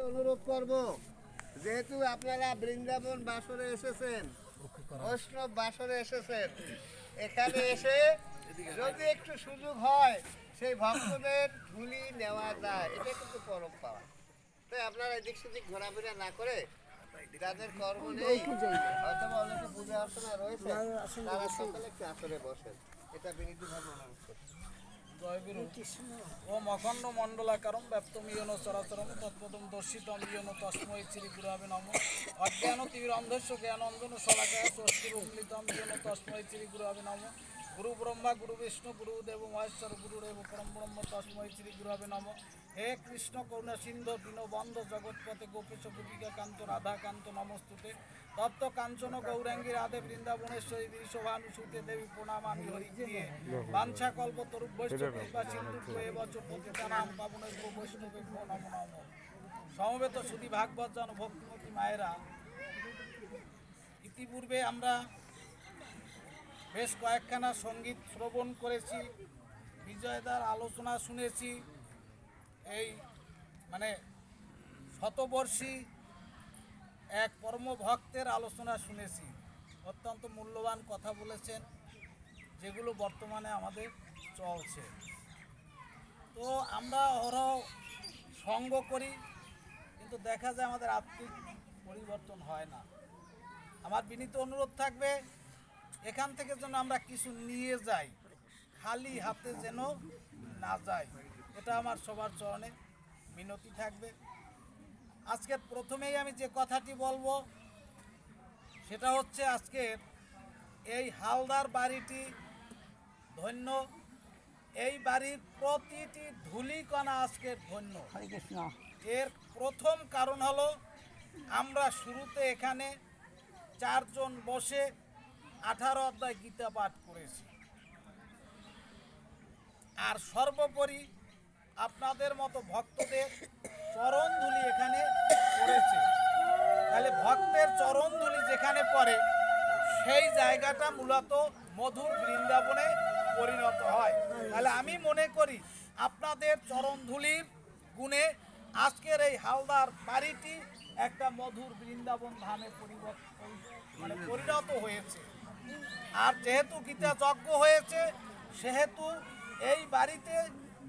অনুরোধ করব, যেহেতু আপনারা বৃন্দাবন বাসরে এসেছেন, বৈষ্ণব বাসরে এসেছেন, এখানে এসে যদি একটু সুযোগ হয় সেই ভক্তদের ধুলি নেওয়া যায়, এটা কিন্তু পরম পাওয়া। তাই আপনারা এদিক সেদিক ঘোরাফেরা না করে, যাদের কর্ম নেই অথবা অনেকে পূজা অর্চনা রয়েছে, তারা সকালে একটু আসরে বসেন, এটা বিনীতভাবে অনুরোধ করছি। জয়গুরু ওম অখণ্ড মণ্ডলাকারম ব্যপ্তমিয়ন চরাচরম তৎপদম দর্শিতম ইয়ন তস্মৈ শ্রী গুরবে নমঃ অজ্ঞান তিমিরন্ধস্য জ্ঞানঞ্জন শলাকায় স্বস্তিরুমিলিতম ইয়ন তস্মৈ শ্রী গুরবে নমঃ গুরু ব্রহ্মা গুরু বিষ্ণু গুরুদেব মহেশ্বর গুরুদেব পরম ব্রহ্ম তস্মৈ শ্রী গুরবে নমঃ। হে কৃষ্ণ করুণা সিন্ধু দীনবন্ধ জগৎপতে গোপীশ গোপিকা কান্ত রাধাকান্ত নমস্তুতে তপ্ত কাঞ্চন গৌরাঙ্গী রাধে বৃন্দাবনেশ্বরী বৃষভানুসুতে দেবী প্রণামামি হরিপ্রিয়ে বাঞ্ছা কল্প তরুভ্যশ্চ কৃপা সিন্ধু এবচ পতিতানাং পাবনেভ্যো বৈষ্ণবেভ্যো নমো নমঃ। সমবেত সুধী ভাগবত জন ভক্তিমতী মায়েরা, ইতিপূর্বে আমরা বেশ কয়েকখানা সঙ্গীত শ্রবণ করেছি, বিজয়দার আলোচনা শুনেছি, এই শতবর্ষী এক পরম ভক্তের আলোচনা শুনেছি। অত্যন্ত মূল্যবান কথা বলেছেন, যেগুলো বর্তমানে আমাদের চলছে। তো আমরা অহরহ সঙ্গ করি, কিন্তু দেখা যায় আমাদের আত্মিক পরিবর্তন হয় না। আমার বিনীত অনুরোধ থাকবে, এখান থেকে যেন আমরা কিছু নিয়ে যাই, খালি হাতে যেন না যাই, এটা আমার সবার চরণে মিনতি থাকবে। আজকের প্রথমেই আমি যে কথাটি বলবো সেটা হচ্ছে, আজকের এই হালদার বাড়িটি ধন্য, এই বাড়ির প্রতিটি ধূলিকণা আজকের ধন্য। এর প্রথম কারণ হলো, আমরা শুরুতে এখানে 4 জন বসে 18 অধ্যায় গীতা পাঠ করেছি, আর সর্বোপরি আপনাদের মতো ভক্তদের চরণ ধুলি এখানে পড়েছে। তাহলে ভক্তের চরণ ধুলি যেখানে পড়ে, সেই জায়গাটা মূলত মধুর বৃন্দাবনে পরিণত হয়। তাহলে আমি মনে করি আপনাদের চরণ ধুলির গুণে আজকের এই হালদার বাড়িটি একটা মধুর বৃন্দাবন ধামে পরিণত হয়েছে। আর যেহেতু গীতা যজ্ঞ হয়েছে, সেহেতু এই বাড়িতে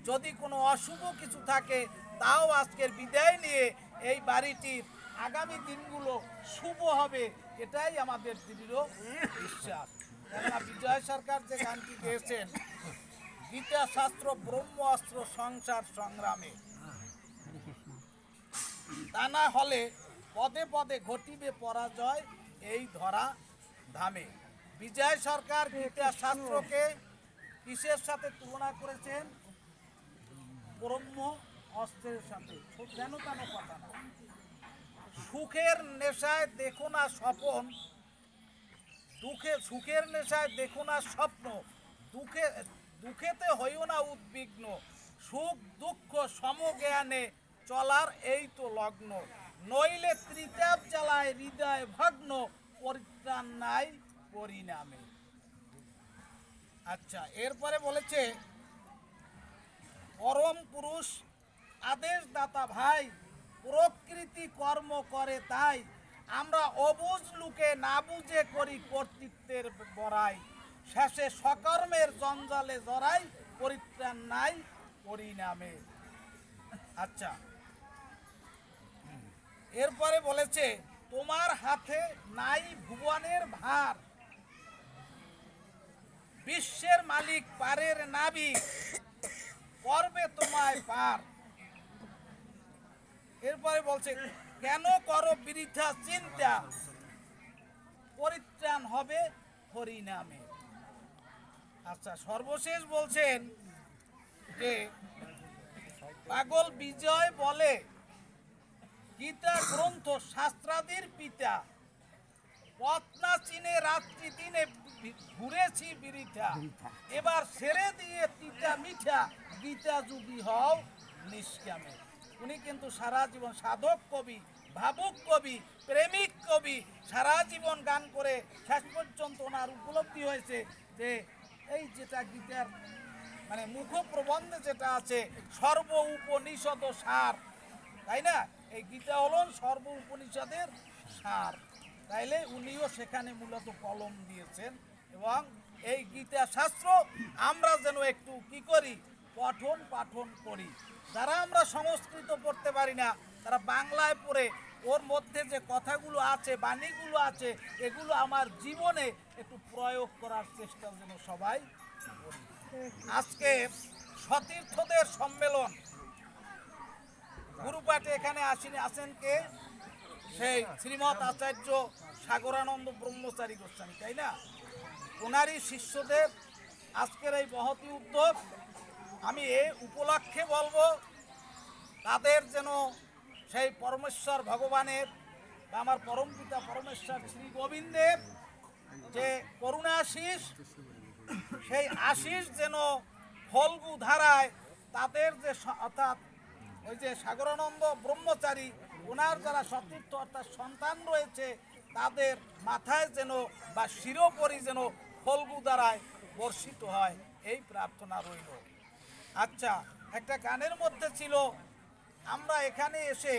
যদি কোনো অশুভ কিছু থাকে, তাও আজকের বিদায় নিয়ে এই বাড়িটির আগামী দিনগুলো শুভ হবে, এটাই আমাদের দৃঢ় বিশ্বাস। কেননা বিজয় সরকার যে গানটি গেয়েছেন, গীতা শাস্ত্র ব্রহ্ম অস্ত্র সংসার সংগ্রামে, তা না হলে পদে পদে ঘটিবে পরাজয় এই ধরা ধামে। বিজয় সরকার গীতা শাস্ত্রকে কিসের সাথে তুলনা করেছেন? ব্রহ্ম অস্ত্রের সাথে। যেন তেন কথা না। সুখের নেশায় দেখো না স্বপন, সুখের নেশায় দেখো না স্বপ্ন, দুঃখেতে হইও না উদ্বিগ্ন, সুখ দুঃখ সমজ্ঞানে চলার এই তো লগ্ন, নইলে ত্রিতাপ জ্বালায় হৃদয় ভগ্ন, পরিত্রাণ নাই পরিণামে। আচ্ছা, এরপরে বলেছে, পরম পুরুষ আদেশ দাতা ভাই, প্রকৃতি কর্ম করে তাই, আমরা অবুঝ লোকে না বুঝে করি কর্তৃত্বের বড়াই, শেষে সকর্মের জঞ্জালে জড়াই, পরিত্রাণ নাই পরিণামে। আচ্ছা, এরপরে বলেছে, তোমার হাতে নাই ভুবনের ভার, বিশ্বের মালিক পারের নাবিক, করবে তোমায় পার। এরপরে বলছে, কেন করো বৃথা চিন্তা, পরিত্রাণ হবে হরিনামে। আচ্ছা, সর্বশেষ বলছেন যে, পাগল বিজয় বলে গীতা গ্রন্থ শাস্ত্রাদির পিতা, পথ না চিনে রাত্রি দিনে ঘুরেছি বৃথা, এবার ছেড়ে দিয়ে তিতা মিঠা, গীতা যুগী হও নিষ্কামে। উনি কিন্তু সারা জীবন সাধক কবি, ভাবুক কবি, প্রেমিক কবি, সারা জীবন গান করে শেষ পর্যন্ত ওনার উপলব্ধি হয়েছে যে এই যেটা গীতার মুখ প্রবন্ধে যেটা আছে, সর্ব উপনিষদ সার, তাই না? এই গীতা হলেন সর্ব উপনিষদের সার। তাইলে উনিও সেখানে মূলত কলম দিয়েছেন এবং এই গীতা শাস্ত্র আমরা যেন একটু কি করি, পঠন পাঠন করি। যারা আমরা সংস্কৃত পড়তে পারি না তারা বাংলায় পড়ে ওর মধ্যে যে কথাগুলো আছে, বাণীগুলো আছে, এগুলো আমার জীবনে একটু প্রয়োগ করার চেষ্টা যেন সবাই করি। আজকে সতীর্থদের সম্মেলন, গুরুপাঠে এখানে আছেন কে? সেই শ্রীমৎ আচার্য সাগরানন্দ ব্রহ্মচারী গোস্বামী, তাই না? ওনারই শিষ্যদের আজকের এই মহতি উদ্যোগ। আমি এই উপলক্ষে বলবো তাদের যেন সেই পরমেশ্বর ভগবানের বা আমার পরমপিতা পরমেশ্বর শ্রী গোবিন্দের যে করুণাশীষ, সেই আশীষ যেন ফল্গু ধারায় তাদের যে অর্থাৎ ওই যে সাগরানন্দ ব্রহ্মচারী ওনার যারা সতীর্থ অর্থাৎ সন্তান রয়েছে তাদের মাথায় যেন বা শিরোপরি যেন ফল্গু দ্বারায় বর্ষিত হয়, এই প্রার্থনা রইল। আচ্ছা, একটা গানের মধ্যে ছিল আমরা এখানে এসে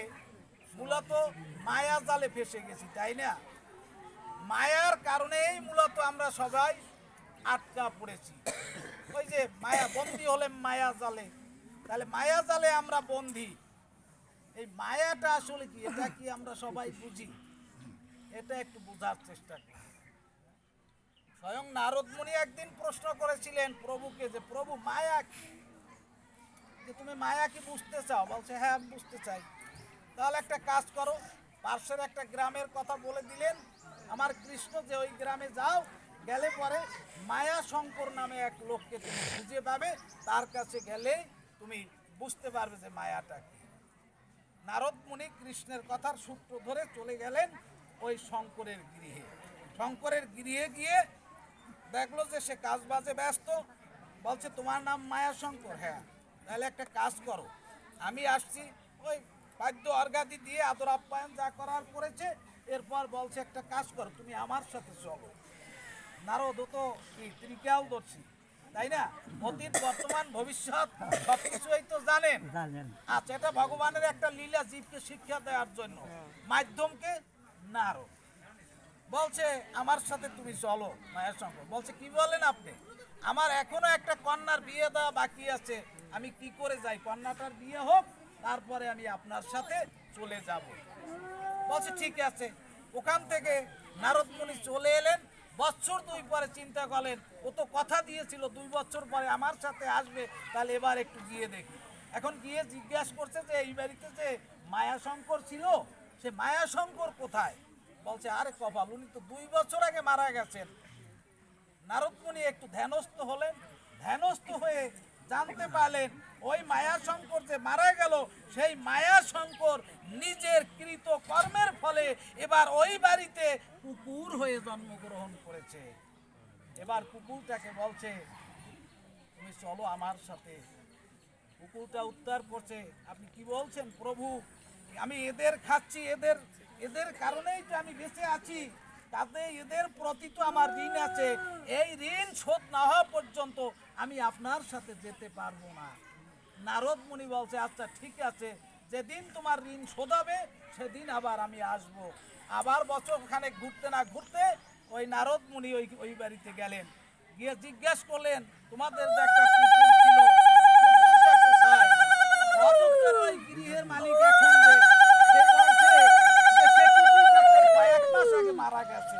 মূলত মায়া জালে ফেসে গেছি, তাই না? মায়ার কারণেই মূলত আমরা সবাই আটকা পড়েছি। ওই যে মায়া বন্দী হলে মায়া জালে, তাহলে মায়া জালে আমরা বন্দী। এই মায়াটা আসলে কি, এটা কি আমরা সবাই বুঝি? এটা একটু বোঝার চেষ্টা করি। স্বয়ং নারদ মুনি একদিন প্রশ্ন করেছিলেন প্রভুকে যে প্রভু মায়া কি, যে তুমি মায়া কি বুঝতে চাও? বলছে হ্যাঁ আমি বুঝতে চাই। তাহলে একটা কাজ করো, পার্শ্বের একটা গ্রামের কথা বলে দিলেন, আমার কৃষ্ণ যে ওই গ্রামে যাও, গেলে পরে মায়া শঙ্কর নামে এক লোককে তুমি খুঁজে পাবে, তার কাছে গেলে তুমি বুঝতে পারবে যে মায়াটা কি। নারদ মুনি কৃষ্ণের কথার সূত্র ধরে চলে গেলেন ওই শঙ্করের গৃহে। শঙ্করের গৃহে গিয়ে দেখলো যে সে কাজ বাজে ব্যস্ত। বলছে তোমার নাম মায়া শঙ্কর? হ্যাঁ। তাহলে একটা কাজ করো, আমি আসছি। ওই বাদ্য অর্ঘাদি দিয়ে আদর আপ্যায়ন যা করার করেছে, এরপর বলছে একটা কাজ করো, তুমি আমার সাথে চলো। নারদ তো কি ত্রিকালদর্শী, তাই না? অতীত বর্তমান ভবিষ্যৎ সবকিছুই তো জানেন। আচ্ছা, এটা ভগবানের একটা লীলা, জীবকে শিক্ষা দেওয়ার জন্য মাধ্যমকে নারদ বলছে আমার সাথে তুমি চলো মায়ের সঙ্গে। বলছে কি বলেন আপনি? আমার এখনো একটা কন্যার বিয়ে দেওয়া বাকি আছে, আমি কি করে যাই? কন্যাটার বিয়ে হোক, তারপরে আমি আপনার সাথে চলে যাব। বলছে ঠিক আছে। ওখান থেকে নারদ মুনি চলে এলেন। বছর 2 পরে চিন্তা করলেন, ও তো কথা দিয়েছিল 2 বছর পরে আমার সাথে আসবে, তাহলে এবার একটু গিয়ে দেখি। এখন গিয়ে জিজ্ঞাসা করছে যে এই বাড়িতে যে মায়াশঙ্কর ছিল, সে মায়াশঙ্কর কোথায়? বলছে আরে কপাল, উনি তো 2 বছর আগে মারা গেছেন। নারদ মুনি একটু ধ্যানস্থ হলেন। ধ্যানস্থ হয়ে জানতে পারলেন ওই মায়াশঙ্কর যে মারা গেল, সেই মায়াশঙ্কর নিজের কৃত কর্মের ফলে এবার ওই বাড়িতে কুকুর হয়ে জন্মগ্রহণ করেছে। এবার কুকুরটাকে বলছে তুমি চলো আমার সাথে। কুকুরটা উত্তর করছে আপনি কি বলছেন প্রভু? আমি এদের খাচ্ছি, এদের কারণেই তো আমি বেঁচে আছি, তাতে এদের প্রতি তো আমার ঋণ আছে। এই ঋণ শোধ না হওয়া পর্যন্ত আমি আপনার সাথে যেতে পারবো না। নারদ মুনি বলছে আচ্ছা ঠিক আছে, যেদিন তোমার ঋণ শোধাবে সেদিন আবার আমি আসব। আবার বছরখানেক ঘুরতে না ঘুরতে ওই নারদ মুনি ওই বাড়িতে গেলেন। গিয়ে জিজ্ঞাসা করলেন তোমাদের যে একটা কুকুর ছিল, কুকুরটা কোথায়? অযোধ্যার ওই গৃহের মালিক এখন যে, সে বলছে যে সে কুকুরটা কয়েক মাস আগে মারা গেছে।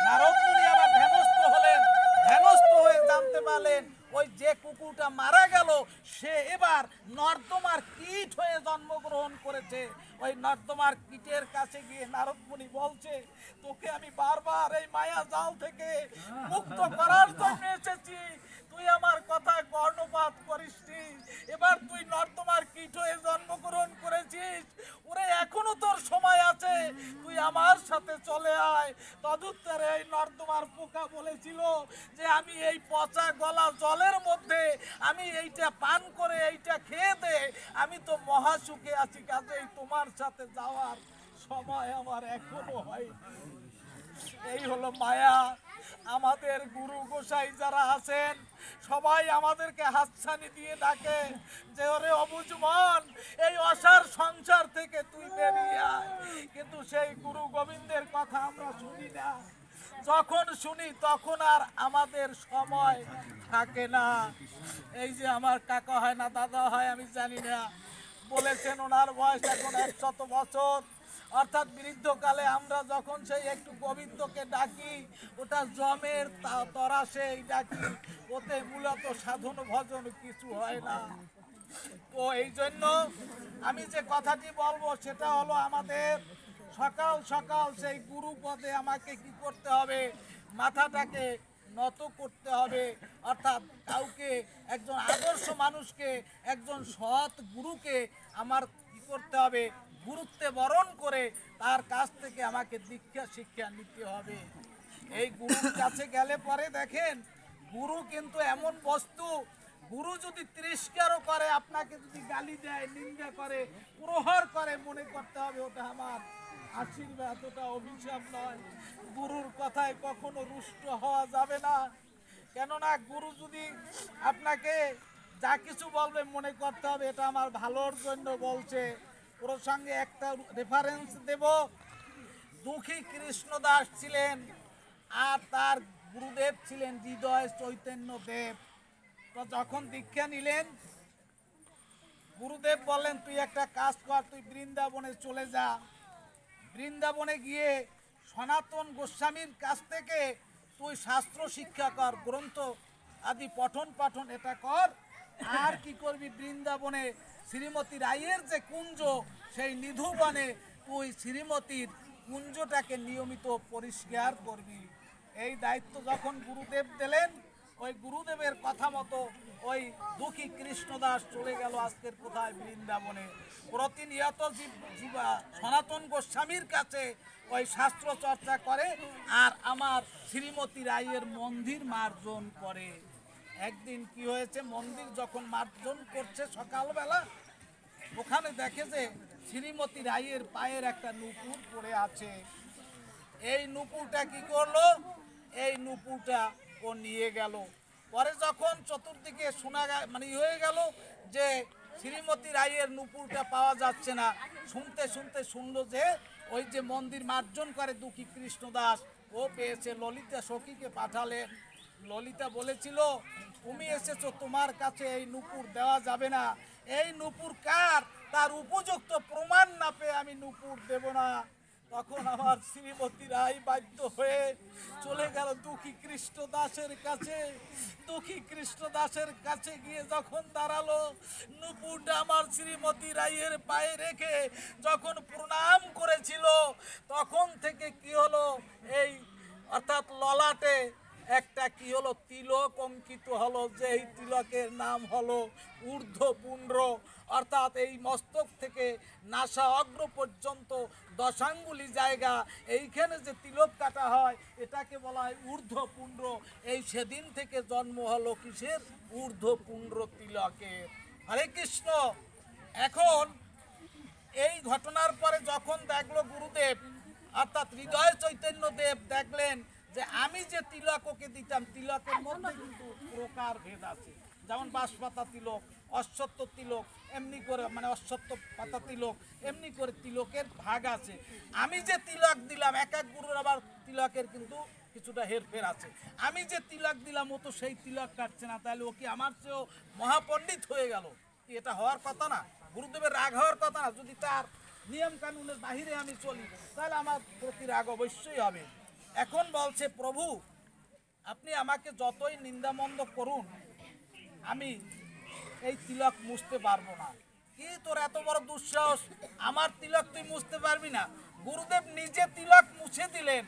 নারদ মুনি আবার ধ্যানস্থ হলেন। ধ্যানস্থ হয়ে জানতে পারলেন ওই যে কুকুরটা মারা গেল সে এবার নর্দমার কীট হয়ে জন্মগ্রহণ করেছে। ওই নর্দমার কীটের কাছে গিয়ে নারদ মুনি বলছে তোকে আমি বারবার এই মায়া জাল থেকে মুক্ত করার জন্য এসেছি, তুই আমার কথায় কর্ণপাত করিসনি। এবার তুই নর্দমার কীট হয়ে জন্মগ্রহণ করেছিস, ওরে এখনো তোর সময় আছে, তুই আমার সাথে চলে আয়। তদুত্তরে এই নর্দমার পোকা বলেছিল যে আমি এই পচা গলা জলের মধ্যে আমি এইটা পান করে এইটা খেয়ে দে, আমি তো মহাসুখে আছি, কাজেই তোমার সাথে যাওয়ার সময় আমার এখনো হয়। এই হলো মায়া। আমাদের গুরু গোসাই যারা আছেন সবাই আমাদেরকে হাতছানি দিয়ে ডাকে যে ওরে অবুঝমন এই অসার সংসার থেকে তুই বেরিয়ে আয়, কিন্তু সেই গুরু গোবিন্দের কথা আমরা শুনি না। যখন শুনি তখন আর আমাদের সময় থাকে না। এই যে আমার কাকা হয় না দাদা হয় আমি জানি না, বলেছেন ওনার বয়স এখন 100 বছর, অর্থাৎ বৃদ্ধকালে আমরা যখন সেই একটু গোবিন্দকে ডাকি ওটা জমের তরাসেই ডাকি, ওতে মূলত সাধন ভজন কিছু হয় না। তো এই জন্য আমি যে কথাটি বলবো সেটা হলো আমাদের সকাল সকাল সেই গুরু পদে আমাকে কি করতে হবে, মাথাটাকে নত করতে হবে। অর্থাৎ কাউকে, একজন আদর্শ মানুষকে, একজন সৎ গুরুকে আমার কি করতে হবে, গুরুত্বে বরণ করে তার কাছ থেকে আমাকে দীক্ষা শিক্ষা নিতে হবে। এই গুরুর কাছে গেলে পরে দেখেন গুরু কিন্তু এমন বস্তু, গুরু যদি তিরস্কারও করে, আপনাকে যদি গালি দেয়, নিন্দা করে, প্রহার করে, মনে করতে হবে ওটা আমার আশীর্বাদ, ওটা অভিশাপ নয়। গুরুর কথায় কখনো রুষ্ট হওয়া যাবে না। কেননা গুরু যদি আপনাকে যা কিছু বলবে মনে করতে হবে এটা আমার ভালোর জন্য বলছে। প্রসঙ্গে একটা রেফারেন্স দেব। দুঃখী কৃষ্ণদাস ছিলেন আর তার গুরুদেব ছিলেন হৃদয় চৈতন্য দেব। তো যখন দীক্ষা নিলেন গুরুদেব বললেন তুই একটা কাজ কর, তুই বৃন্দাবনে চলে যা, বৃন্দাবনে গিয়ে সনাতন গোস্বামীর কাছ থেকে তুই শাস্ত্র শিক্ষা কর, গ্রন্থ আদি পঠন পাঠন এটা কর। আর কি করবি, বৃন্দাবনে শ্রীমতী রায়ের যে কুঞ্জ সেই নিধুবনে তুই শ্রীমতীর কুঞ্জটাকে নিয়মিত পরিষ্কার করবি। এই দায়িত্ব যখন গুরুদেব দিলেন, ওই গুরুদেবের কথা মতো ওই দুঃখী কৃষ্ণদাস চলে গেল আজকের কোথায়, বৃন্দাবনে। প্রতিনিয়ত সনাতন গোস্বামীর কাছে ওই শাস্ত্র চর্চা করে আর আমার শ্রীমতী রায়ের মন্দির মার্জন করে। একদিন কি হয়েছে, মন্দির যখন মার্জন করছে সকালবেলা, ওখানে দেখে যে শ্রীমতী রায়ের পায়ের একটা নুপুর পড়ে আছে। এই নুপুরটা কি করলো, এই নুপুরটা ও নিয়ে গেল। পরে যখন চতুর্দিকে শোনা মানে হয়ে গেল যে শ্রীমতী রায়ের নুপুরটা পাওয়া যাচ্ছে না, শুনতে শুনতে শুনলো যে ওই যে মন্দির মার্জন করে দুঃখী কৃষ্ণদাস, ও পেয়েছে। ললিতা সখীকে পাঠালেন। ললিতা বলেছিল তুমি এসেছো, তোমার কাছে এই নুপুর দেওয়া যাবে না, এই নুপুর কার তার উপযুক্ত প্রমাণ না পেয়ে আমি নুপুর দেব না। তখন আমার শ্রীমতী রায় বাধ্য হয়ে চলে গেল দুঃখী কৃষ্ণদাসের কাছে। দুঃখী কৃষ্ণদাসের কাছে গিয়ে যখন দাঁড়ালো, নুপুরটা আমার শ্রীমতী রায়ের পায়ে রেখে যখন প্রণাম করেছিল, তখন থেকে কি হলো, এই অর্থাৎ ললাটে একটা কি হলো, তিলক অঙ্কিত হলো, যে এই তিলকের নাম হলো ঊর্ধ্বপুণ্ড। অর্থাৎ এই মস্তক থেকে নাসা অগ্র পর্যন্ত 10 আঙ্গুলি জায়গা, এইখানে যে তিলক কাটা হয় এটাকে বলা হয় ঊর্ধ্বপুণ্ড। এই সেদিন থেকে জন্ম হলো কিসের, ঊর্ধ্বপুণ্ড তিলকের। হরে কৃষ্ণ। এখন এই ঘটনার পরে যখন দেখলো গুরুদেব অর্থাৎ হৃদয় চৈতন্য দেব দেখলেন যে আমি যে তিলক ওকে দিতাম, তিলকের মধ্যে কিন্তু প্রকার ভেদ আছে। যেমন বাঁশপাতা তিলক, অশ্বত্থ তিলক, এমনি করে মানে অশ্বত্থ পাতা তিলক, এমনি করে তিলকের ভাগ আছে। আমি যে তিলক দিলাম, এক এক গুরুর আবার তিলকের কিন্তু কিছুটা হেরফের আছে। আমি যে তিলক দিলাম ও তো সেই তিলক কাটছে না, তাহলে ও কি আমার চেয়েও মহাপণ্ডিত হয়ে গেল? কি এটা হওয়ার কথা না? গুরুদেবের রাগ হওয়ার কথা না। যদি তার নিয়ম কানুনের বাহিরে আমি চলি তাহলে আমার প্রতি রাগ অবশ্যই হবে। এখন বলছে প্রভু আপনি আমাকে যতই নিন্দামন্দ করুন আমি এই তিলক মুছতে পারবো না। কি তোর এত বড় দুঃসাহস, আমার তিলক তুই মুছতে পারবি না? গুরুদেব নিজে তিলক মুছে দিলেন,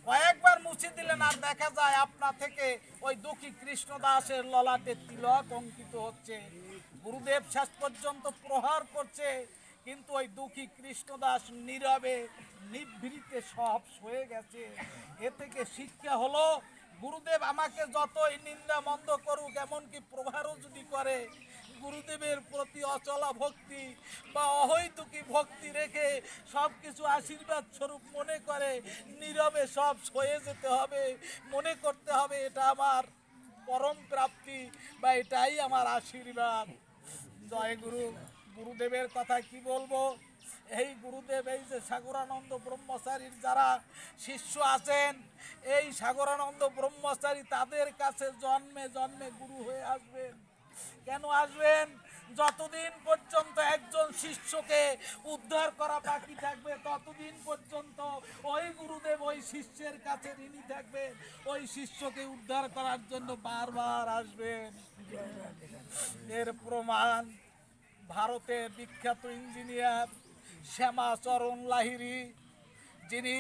কয়েকবার মুছে দিলেন, আর দেখা যায় আপনা থেকে ওই দুঃখী কৃষ্ণদাসের ললাটে তিলক অঙ্কিত হচ্ছে। গুরুদেব শেষ পর্যন্ত প্রহার করছে, কিন্তু ওই দুঃখী কৃষ্ণদাস নীরবে নিভৃতে সব সয়ে গেছে। এ থেকে শিক্ষা হলো গুরুদেব আমাকে যতই নিন্দা মন্দ করুক, এমনকি প্রহারও যদি করে, গুরুদেবের প্রতি অচলা ভক্তি বা অহৈতুকী ভক্তি রেখে সব কিছু আশীর্বাদ স্বরূপ মনে করে নীরবে সব সয়ে যেতে হবে, মনে করতে হবে এটা আমার পরম প্রাপ্তি বা এটাই আমার আশীর্বাদ। জয় গুরু। গুরুদেবের কথা কি বলবো, এই গুরুদেব, এই যে সাগরানন্দ ব্রহ্মচারীর যারা শিষ্য আছেন, এই সাগরানন্দ ব্রহ্মচারী তাদের কাছে জন্মে জন্মে গুরু হয়ে আসবেন। কেন আসবেন? যতদিন পর্যন্ত একজন শিষ্যকে উদ্ধার করা বাকি থাকবে ততদিন পর্যন্ত ওই গুরুদেব ওই শিষ্যের কাছে ঋণী থাকবেন, ওই শিষ্যকে উদ্ধার করার জন্য বারবার আসবেন। এর প্রমাণ ভারতের বিখ্যাত ইঞ্জিনিয়ার শ্যামাচরণ লাহিড়ী, যিনি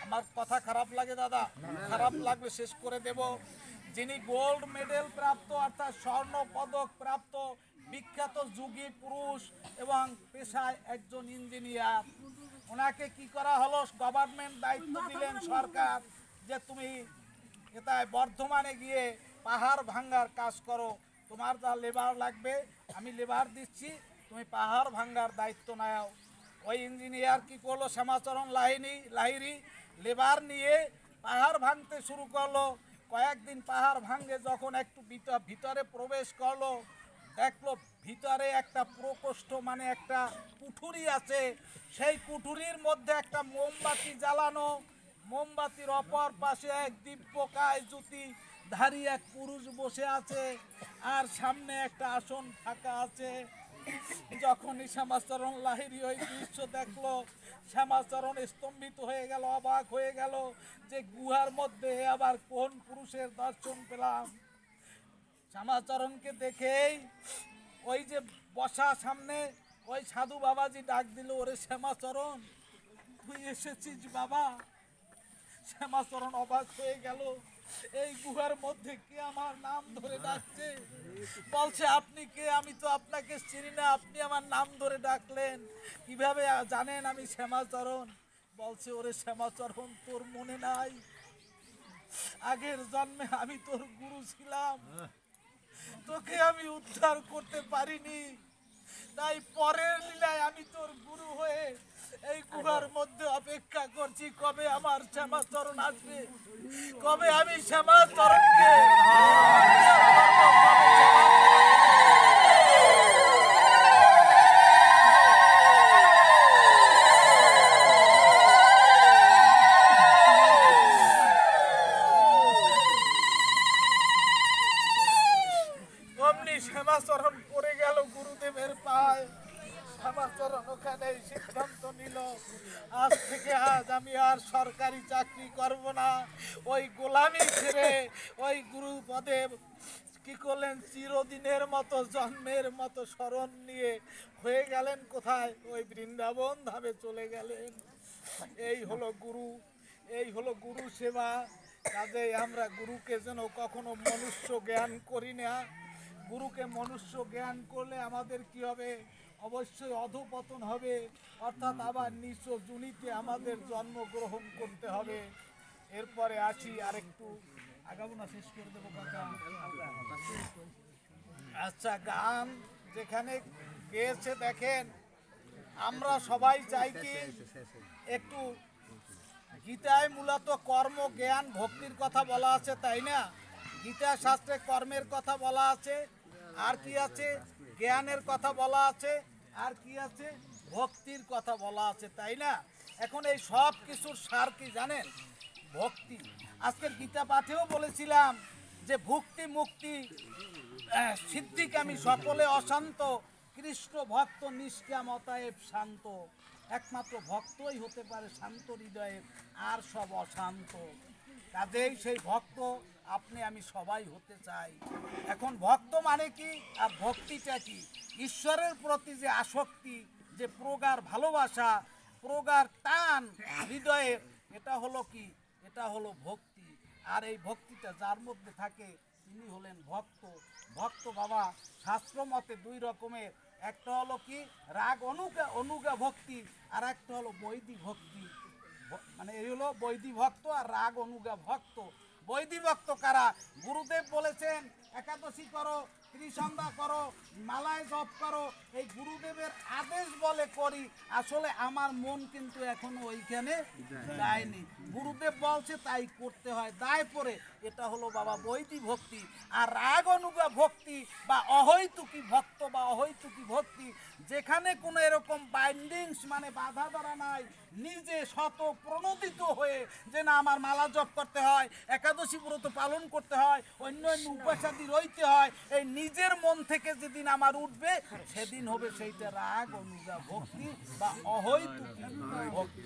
আমার কথা খারাপ লাগে দাদা, খারাপ লাগবে শেষ করে দেব, যিনি গোল্ড মেডেল প্রাপ্ত অর্থাৎ স্বর্ণ পদক প্রাপ্ত বিখ্যাত যুগী পুরুষ এবং পেশায় একজন ইঞ্জিনিয়ার। ওনাকে কি করা হলো, গভর্নমেন্ট দায়িত্ব দিলেন সরকার যে তুমি এটায় বর্ধমানে গিয়ে পাহাড় ভাঙ্গার কাজ করো, তোমার যা লেবার লাগবে আমি লেবার দিচ্ছি, তুমি পাহাড় ভাঙ্গার দায়িত্ব নাও। ওই ইঞ্জিনিয়ার কি করলো, শ্যামাচরণ লাহিড়ী লেবার নিয়ে পাহাড় ভাঙতে শুরু করলো। কয়েকদিন পাহাড় ভাঙে যখন একটু ভিতরে প্রবেশ করলো, দেখলো ভিতরে একটা প্রকোষ্ঠ মানে একটা কুঠুরি আছে, সেই কুঠুরির মধ্যে একটা মোমবাতি জ্বালানো, মোমবাতির অপর পাশে এক দিব্যকায় জ্যোতি ধারী এক পুরুষ বসে আছে, আর সামনে একটা আসন ফাঁকা আছে। যখনই শ্যামাচরণ লাহিড়ী ওই দৃশ্য দেখলো, শ্যামাচরণ স্তম্ভিত হয়ে গেল, অবাক হয়ে গেল যে গুহার মধ্যে আবার কোন পুরুষের দর্শন পেলাম। শ্যামাচরণকে দেখেই ওই যে বসা সামনে ওই সাধু বাবাজি ডাক দিল, ওরে শ্যামাচরণ তুই এসেছিস বাবা। শ্যামাচরণ অবাক হয়ে গেল, এই গুহার মধ্যে কে আমার নাম ধরে ডাকছে, বলছে আপনি কে, আমি তো আপনাকে চিনি না, আপনি আমার নাম ধরে ডাকলেন, কিভাবে জানেন আমি শ্যামাচরণ? বলছে ওরে শ্যামাচরণ তোর মনে নাই, আগের জন্মে আমি তোর গুরু ছিলাম, তোকে আমি উদ্ধার করতে পারিনি, তাই পরের লীলায় আমি তোর গুরু হয়ে এই গুহার মধ্যে অপেক্ষা করছি কবে আমার শ্যামাচরণ আসবে, কবে আমি শ্যামাচরণকে অমনি শ্যামাচরণ পড়ে গেল গুরুদেবের পায়। শ্যামাচরণ ওখানে সিদ্ধান্ত নিল, আজ থেকে আজ আমি আর সরকারি চাকরি করব না, ওই গোলামি ছেড়ে ওই গুরু পদে কি করলেন, চিরদিনের মতো জন্মের মতো শরণ নিয়ে হয়ে গেলেন কোথায়, ওই বৃন্দাবন ধামে চলে গেলেন। এই হলো গুরু, এই হলো গুরু সেবা। কাজেই আমরা গুরুকে যেন কখনো মনুষ্য জ্ঞান করি না। গুরুকে মনুষ্য জ্ঞান করলে আমাদের কি হবে, অবশ্যই অধঃপতন হবে, অর্থাৎ আবার নিঃস্ব জুনিতে আমাদের জন্মগ্রহণ করতে হবে। এরপরে আসি আরেকটু আগাবো না, শেষ করে দেবো কথা। আচ্ছা, গান যেখানে গেয়েছে দেখেন, আমরা সবাই চাই কি একটু, গীতায় মূলত কর্ম জ্ঞান ভক্তির কথা বলা আছে তাই না, গীতা শাস্ত্রে কর্মের কথা বলা আছে, আর কি আছে, জ্ঞানের কথা বলা আছে, আর কি আছে, ভক্তির কথা বলা আছে তাই না। এখন এই সব কিছুর সার কি জানেন, ভক্তি। আজকের গীতা পাঠেও বলেছিলাম যে ভক্তি মুক্তি সিদ্ধিকামী সকলে অশান্ত, কৃষ্ণ ভক্ত নিষ্কাম অতএব শান্ত। একমাত্র ভক্তই হতে পারে শান্ত হৃদয়ের, আর সব অশান্ত। কাজেই সেই ভক্ত আপনি আমি সবাই হতে চাই। এখন ভক্ত মানে কি আর ভক্তিটা কি, ঈশ্বরের প্রতি যে আসক্তি, যে প্রগাঢ় ভালোবাসা, প্রগাঢ় টান হৃদয়ে, এটা হলো কি, এটা হলো ভক্তি। আর এই ভক্তিটা যার মধ্যে থাকে তিনি হলেন ভক্ত। ভক্ত বাবা শাস্ত্র মতে দুই রকমের, একটা হলো কি রাগ অনুগা ভক্তি, আর একটা হলো বৈদিক ভক্তি। মানে এই হলো বৈদিক ভক্ত আর রাগ অনুগা ভক্ত। বৈদিক ভক্ত কারা, গুরুদেব বলেছেন একাদশী করো, ত্রিসন্ধ্যা করো, মালায় জপ করো, এই গুরুদেবের আদেশ বলে করি। আসলে আমার মন কিন্তু এখনো ওইখানে যায়নি। গুরুদেব বলছে তাই করতে হয়, দায় পড়ে। এটা হলো বাবা বৈদিক ভক্তি। আর রাগ অনুগা ভক্তি বা অহৈতুকী ভক্ত বা অহৈতুকী ভক্তি, যেখানে কোনো এরকম বাইন্ডিংস মানে বাধা ধরা নাই, নিজে শত প্রণোদিত হয়ে যে না আমার মালা জপ করতে হয়, একাদশী ব্রত পালন করতে হয়, অন্য অন্য উপাসাদি রইতে হয়, এই নিজের মন থেকে যেদিন আমার উঠবে সেদিন হবে সেইটা রাগ অনুগা ভক্তি বা অহৈতুকী ভক্তি।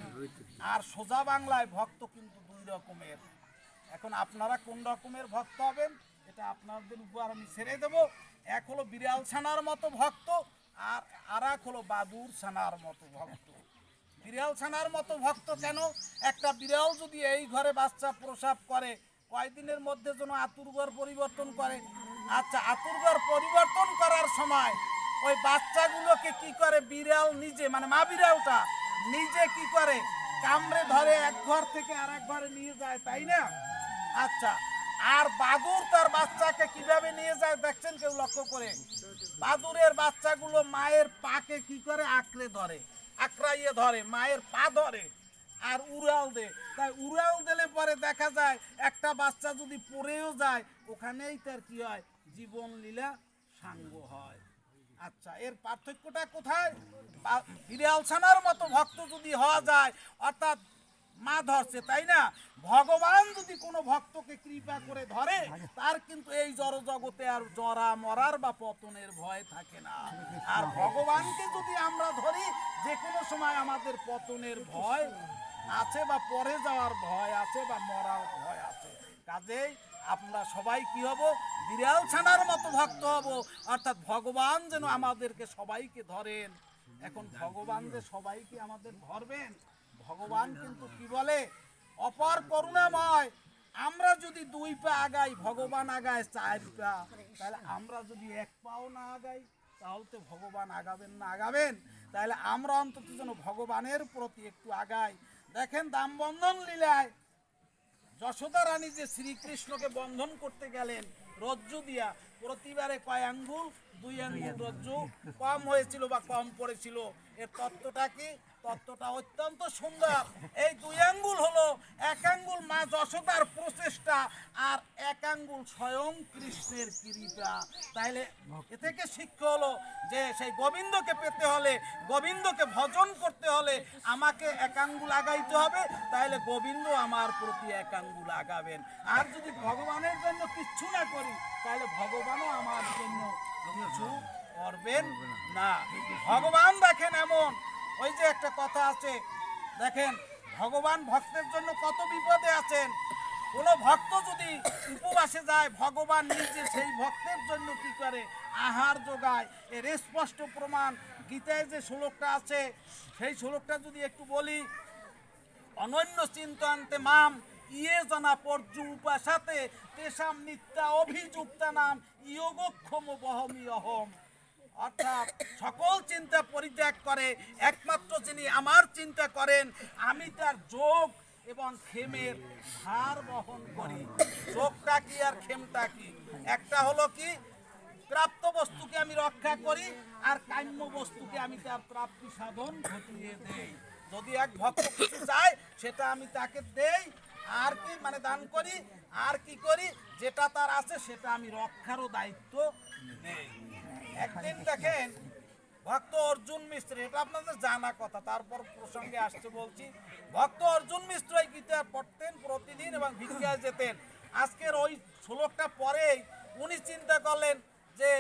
আর সোজা বাংলায় ভক্ত কিন্তু দুই রকমের। এখন আপনারা কোন রকমের ভক্ত হবেন এটা আপনাদের উপর আমি ছেড়ে দেব। এক হলো বিড়াল ছানার মতো ভক্ত, আর এক হলো বাদুর ছানার মতো ভক্ত। বিড়াল ছানার মতো ভক্ত কেন? একটা বিড়াল যদি এই ঘরে বাচ্চা প্রসব করে, কয়দিনের মধ্যে যেন আতুরঘর পরিবর্তন করে। আচ্ছা, আতুরঘর পরিবর্তন করার সময় ওই বাচ্চাগুলোকে কি করে বিড়াল নিজে, মানে মা বিড়ালটা নিজে কি করে কামড়ে ধরে এক ঘর থেকে আর এক ঘরে নিয়ে যায়, তাই না? আচ্ছা, আর বাদুর তার বাচ্চাকে কিভাবে নিয়ে যায় দেখছেন কেউ লক্ষ্য করে? বাদুরের বাচ্চাগুলো মায়ের পাকে কি করে আঁকড়ে ধরে, আঁকড়াইয়ে ধরে, মায়ের পা ধরে আর উড়াল দে। তাই উড়াল দিলে পরে দেখা যায় একটা বাচ্চা যদি পড়েও যায় ওখানেই তার কি হয়, জীবন লীলা সাঙ্গ হয়। আচ্ছা, এর পার্থক্যটা কোথায়? বিড়াল ছানার মতো ভক্ত যদি হওয়া যায়, অর্থাৎ মা ধরছে, তাই না? ভগবান যদি কোনো ভক্তকে কৃপা করে ধরে, তার কিন্তু এই জড় জগতে আর জরা মরার বা পতনের ভয় থাকে না। আর ভগবানকে যদি আমরা ধরি, যে কোনো সময় আমাদের পতনের ভয় আছে বা পরে যাওয়ার ভয় আছে বা মরার ভয় আছে। কাজেই আমরা সবাই কি হব? বিড়াল ছানার মতো ভক্ত হব, অর্থাৎ ভগবান যেন আমাদেরকে সবাইকে ধরেন। এখন ভগবান যে সবাইকে আমাদের ধরবেন, ভগবান কিন্তু কি বলে, অপার করুণাময়। আমরা যদি 2 পা আগাই, ভগবান আগায় 4 পা, তাহলে আমরা যদি 1 পাও না আগাই, তাহলে তো ভগবান আগাবেন না আগাবেন? তাহলে আমরা অন্তত যেন ভগবানের প্রতি একটু আগাই। দেখেন দামবন্ধন লীলায় যশোদা রানী যে শ্রীকৃষ্ণকে বন্ধন করতে গেলেন রজ্জু দিয়া, প্রতিবারে কয় আঙ্গুল? 2 আঙ্গুল রজ্জু কম হয়েছিল বা কম পড়েছিল। এর তত্ত্বটা কি? তত্ত্বটা অত্যন্ত সুন্দর। এই 2 আঙ্গুল হলো 1 আঙ্গুল মা যশোদার প্রচেষ্টা আর 1 আঙ্গুল স্বয়ং কৃষ্ণের কৃপা। তাইলে এ থেকে শিক্ষা হলো যে সেই গোবিন্দকে পেতে হলে, গোবিন্দকে ভজন করতে হলে আমাকে 1 আঙ্গুল আগাইতে হবে, তাহলে গোবিন্দ আমার প্রতি 1 আঙ্গুল আগাবেন। আর যদি ভগবানের জন্য কিচ্ছু না করি, তাহলে ভগবানও আমার জন্য কিছু করবেন না। ভগবান দেখেন এমন, ওই যে একটা কথা আছে, দেখেন ভগবান ভক্তের জন্য কত বিপদে আছেন। কোনো ভক্ত যদি উপবাসে যায়, ভগবান নিজে সেই ভক্তের জন্য কি করে? আহার যোগায়। এর স্পষ্ট প্রমাণ গীতায় যে শ্লোকটা আছে, সেই শ্লোকটা যদি একটু বলি, অনন্য চিন্তান্তে মাম ইয়ে জানা পর্যু উপাসাতে তেষাম নিত্যা অভিযুক্তা নাম ইয়োগক্ষম বহমি অহম। অর্থাৎ সকল চিন্তা পরিত্যাগ করে একমাত্র যিনি আমার চিন্তা করেন, আমি তার যোগ এবং ক্ষেমের ভার বহন করি। যোগটা কি আর ক্ষেমটা কি? একটা হলো কি, প্রাপ্ত বস্তুকে আমি রক্ষা করি, আর কাম্য বস্তুকে আমি তার প্রাপ্তি সাধন ঘটিয়ে দেই। যদি এক ভক্ত কিছু চায় সেটা আমি তাকে দেই, আর কি মানে দান করি, আর কি করি, যেটা তার আছে সেটা আমি রক্ষারও দায়িত্ব নেই। একদিন দেখেন ভক্ত অর্জুন মিশ্র, এটা আপনাদের জানা কথা, তারপর প্রসঙ্গে আসছে বলছি। ভক্ত অর্জুন মিশ্র এই গীতা পড়তেন প্রতিদিন এবং ভিক্ষায় যেতেন। আজকের ওই শ্লোকটা পরেই উনি চিন্তা করলেন যে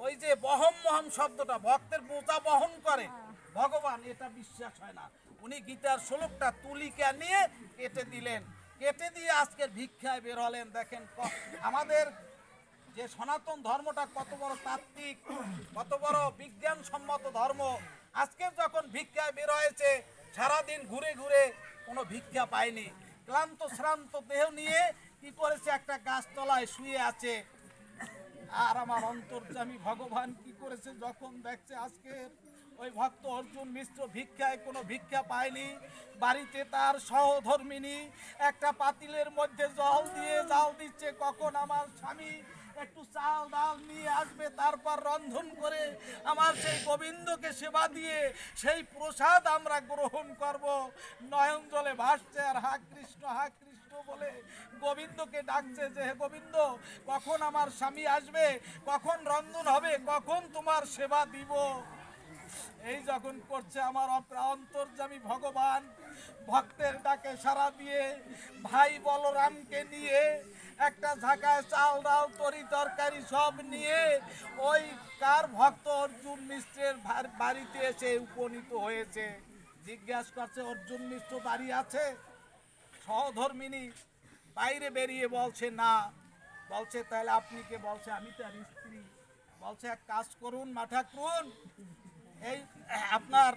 ওই যে বহম মহম শব্দটা, ভক্তের বোঝা বহন করে ভগবান, এটা বিশ্বাস হয় না। উনি গীতার শ্লোকটা তুলিকা নিয়ে কেটে দিলেন, কেটে দিয়ে আজকের ভিক্ষায় বের হলেন। দেখেন আমাদের যে সনাতন ধর্মটা কত বড় তাত্ত্বিক, কত বড় বিজ্ঞানসম্মত ধর্ম। আজকে যখন ভিক্ষায় বের হয়েছে, সারাদিন ঘুরে ঘুরে কোনো ভিক্ষা পায়নি, ক্লান্ত শ্রান্ত দেহ নিয়ে কি করেছে, একটা গাছতলায় শুয়ে আছে। আর আমার অন্তর্যামী ভগবান কি করেছে, যখন দেখছে আজকের ওই ভক্ত অর্জুন মিশ্র ভিক্ষায় কোনো ভিক্ষা পায়নি, বাড়িতে তার সহধর্মিনী একটা পাতিলের মধ্যে জল দিয়ে জাল দিচ্ছে, কখন আমার স্বামী একটু চাল ডাল নিয়ে আসবে, তারপর রন্ধন করে আমার সেই গোবিন্দকে সেবা দিয়ে সেই প্রসাদ আমরা গ্রহণ করব। নয়ন জলে ভাসছে আর হা কৃষ্ণ বলে গোবিন্দকে ডাকছে যে হে গোবিন্দ, কখন আমার স্বামী আসবে, কখন রন্ধন হবে, কখন তোমার সেবা দিব। এই যখন করছে আমার অন্তর্যামী ভগবান ভক্তের ডাকে সাড়া দিয়ে ভাই বলরামকে নিয়ে একটা ঝাঁকায় চাল ডাল তরি তরকারি সব নিয়ে ওই কার ভক্ত অর্জুন মিশ্রের বাড়িতে এসে উপনীত হয়েছে। জিজ্ঞাসা করছে অর্জুন মিশ্র বাড়ি আছে? সহধর্মিনী বাইরে বেরিয়ে বলছে না। বলছে তাহলে আপনি কে? বলছে আমি তার স্ত্রী। বলছে এক কাজ করুন মা ঠাকুরুন, এই আপনার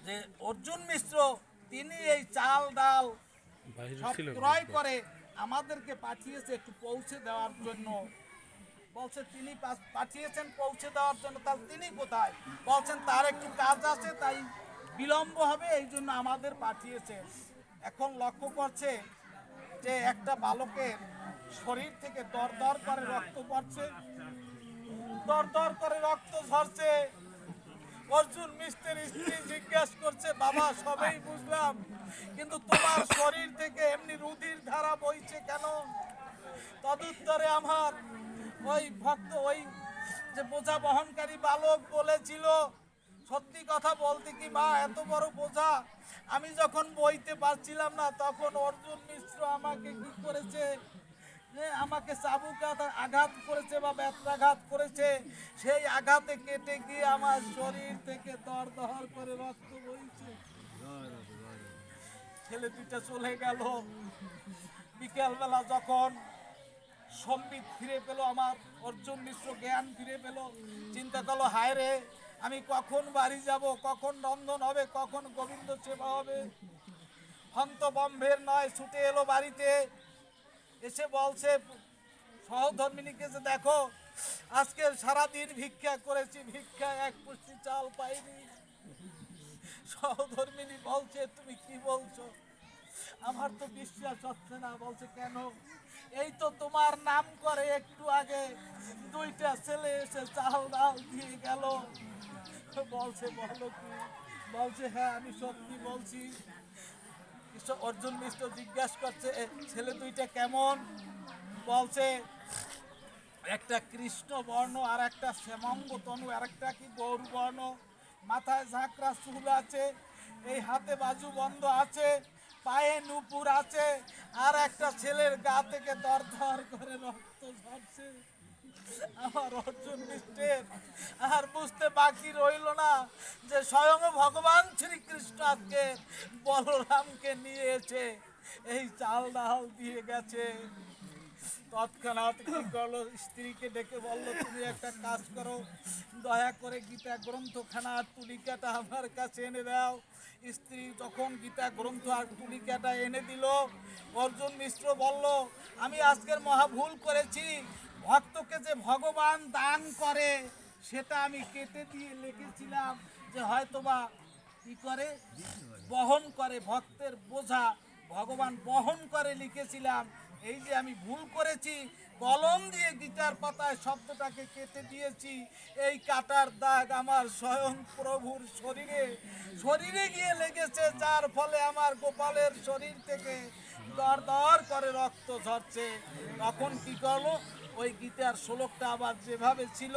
যে অর্জুন মিশ্র তিনি এই চাল ডাল সব ক্রয় করে আমাদেরকে পাঠিয়েছে একটু পৌঁছে দেওয়ার জন্য। বলছে তিনি পাঠিয়েছেন পৌঁছে দেওয়ার জন্য, তাহলে তিনি কোথায়? বলছেন তার একটু কাজ আছে, তাই বিলম্ব হবে, এই জন্য আমাদের পাঠিয়েছে। এখন লক্ষ্য করছে যে একটা বালকের শরীর থেকে দর দর করে রক্ত পড়ছে, দর দর করে রক্ত ঝরছে। অর্জুন মিশ্রের স্ত্রী জিজ্ঞাসা করছে বাবা সবই বুঝলাম, কিন্তু তোমার শরীর থেকে এমনি রুধির ধারা বইছে কেন? তদুত্তরে আমার ওই ভক্ত ওই যে বোঝা বহনকারী বালক বলেছিল, সত্যি কথা বলতে কি মা, এত বড় বোঝা আমি যখন বইতে পারছিলাম না তখন অর্জুন মিশ্র আমাকে কি করেছে, আমাকে চাবুক আঘাত করেছে বা ব্যত্রাঘাত করেছে। সেই আঘাতে কেটে গিয়ে আমার শরীর থেকে দর দর করে রক্ত বইছে। ছেলে দুইটা চলে গেল। বিকেলবেলা যখন সম্বিত ফিরে পেল, আমার অর্জুন মিশ্র জ্ঞান ফিরে পেল, চিন্তা করলো হায় রে আমি কখন বাড়ি যাব, কখন রন্ধন হবে, কখন গোবিন্দ সেবা হবে। হন্তবম্বের নয় ছুটে এলো বাড়িতে, এসে বলছে সহধর্মিনীকে যে দেখো আজকে সারাদিন ভিক্ষা করেছি, ভিক্ষা এক পুষ্টি চাল পাইনি। সহধর্মিনী বলছে তুমি কি বলছো? আমার তো বিশ্বাস হচ্ছে না। বলছে কেন? এই তো তোমার নাম করে একটু আগে দুইটা ছেলে এসে চাল ডাল দিয়ে গেল। বলছে বলো কি? বলছে হ্যাঁ আমি সত্যি বলছি। অর্জুন মিশ্র জিজ্ঞাসা করছে ছেলে দুইটা কেমন? বলছে একটা কৃষ্ণ বর্ণ আর একটা শ্যামাঙ্গ তনু, আর একটা কি গৌর বর্ণ, মাথায় ঝাঁকড়া চুল আছে, এই হাতে বাজু বন্ধ আছে, পায়ে নুপুর আছে, আর একটা ছেলের গা থেকে দর দর করে রক্ত ঝরছে। আমার অর্জুন মিশ্রের আর বুঝতে বাকি রইল না যে স্বয়ং ভগবান শ্রীকৃষ্ণ আজকে বলরামকে নিয়ে এসে এই চাল ডাল দিয়ে গেছে। তৎক্ষণাৎ কি করলো, স্ত্রীকে ডেকে বললো তুমি একটা কাজ করো, দয়া করে গীতা গ্রন্থখানা আর তুলিকাটা আমার কাছে এনে দাও। স্ত্রী যখন গীতা গ্রন্থ আর তুলিকাটা এনে দিল, অর্জুন মিশ্র বলল আমি আজকের মহা ভুল করেছি, ভক্তকে যে ভগবান দান করে সেটা আমি কেটে দিয়ে লিখেছিলাম যে হয়তোবা কি করে বহন করে, ভক্তের বোঝা ভগবান বহন করে লিখেছিলাম। এই যে আমি ভুল করেছি, কলম দিয়ে গীতার পাতায় শব্দটাকে কেটে দিয়েছি। এই কাটার দাগ আমার স্বয়ং প্রভুর শরীরে গিয়ে লেগেছে, যার ফলে আমার গোপালের শরীর থেকে দর দর করে রক্ত ঝরছে। তখন কি করলো, ওই গীতার শ্লোকটা আবার যেভাবে ছিল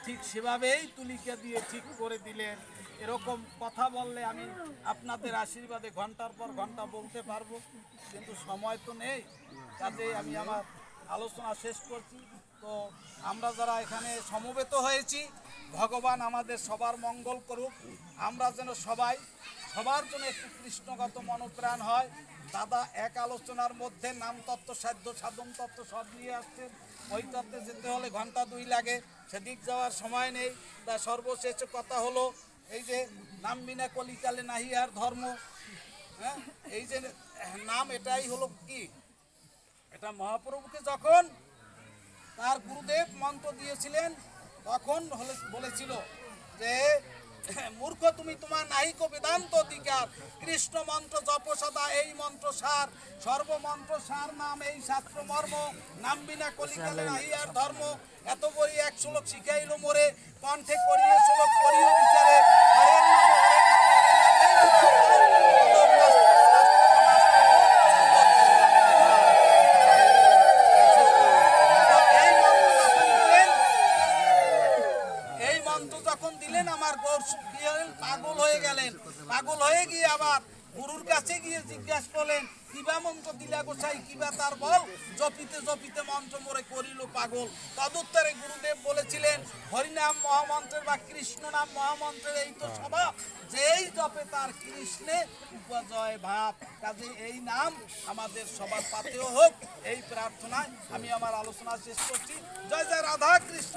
ঠিক সেভাবেই তুলিকা দিয়ে ঠিক করে দিলেন। এরকম কথা বললে আমি আপনাদের আশীর্বাদে ঘন্টার পর ঘন্টা বলতে পারবো, কিন্তু সময় তো নেই। কাজেই আমি আমার আলোচনা শেষ করছি। তো আমরা যারা এখানে সমবেত হয়েছি, ভগবান আমাদের সবার মঙ্গল করুক। আমরা যেন সবার জন্য একটু কৃষ্ণগত মনোপ্রাণ হয়। দাদা এক আলোচনার মধ্যে নাম তত্ত্ব, সাধ্য সাধন তত্ত্ব সব নিয়ে আসছেন। ওই তত্ত্বে যেতে হলে ঘন্টা 2 লাগে, সেদিক যাওয়ার সময় নেই। তা সর্বশেষ কথা হলো এই যে নাম বিনা কলিকালে নাহি আর ধর্ম। হ্যাঁ, এই যে নাম, এটাই হলো কি, এটা মহাপ্রভুকে যখন তার গুরুদেব মন্ত্র দিয়েছিলেন তখন বলেছিল যে মূর্খ তুমি, তোমার নাহিক বেদান্ত অধিকার, কৃষ্ণ মন্ত্র জপ সদা এই মন্ত্র সার, সর্বমন্ত্র সার নাম এই শাস্ত্র মর্ম, নাম বিনা কলিকালে নাহি আর ধর্ম, এত বই এক শ্লোক শিখাইল মোরে, কণ্ঠে করিয়ে শ্লোক করিও বিচারে, হরের নাম হরের নাম এই মন্ত্র যখন দিলেন আমার পাগল হয়ে গেলেন। পাগল হয়ে গিয়ে আবার গুরুর কাছে গিয়ে জিজ্ঞাসা করলেন, কিবা মন্ত্র দিলা গোসাই, কিবা তার বল। জপিতে জপিতে মন্ত্র মোরে করিল পাগল। তদুত্তরে গুরুদেব বলেছিলেন, হরিনাম মহামন্ত্রের বা কৃষ্ণ নাম মহামন্ত্রের এই তো স্বভাব, যেই জপে তার কৃষ্ণে উপজয় ভাব। কাজে এই নাম আমাদের সবার পাতেও হোক, এই প্রার্থনায় আমি আমার আলোচনা শেষ করছি। জয় জয় রাধা কৃষ্ণ।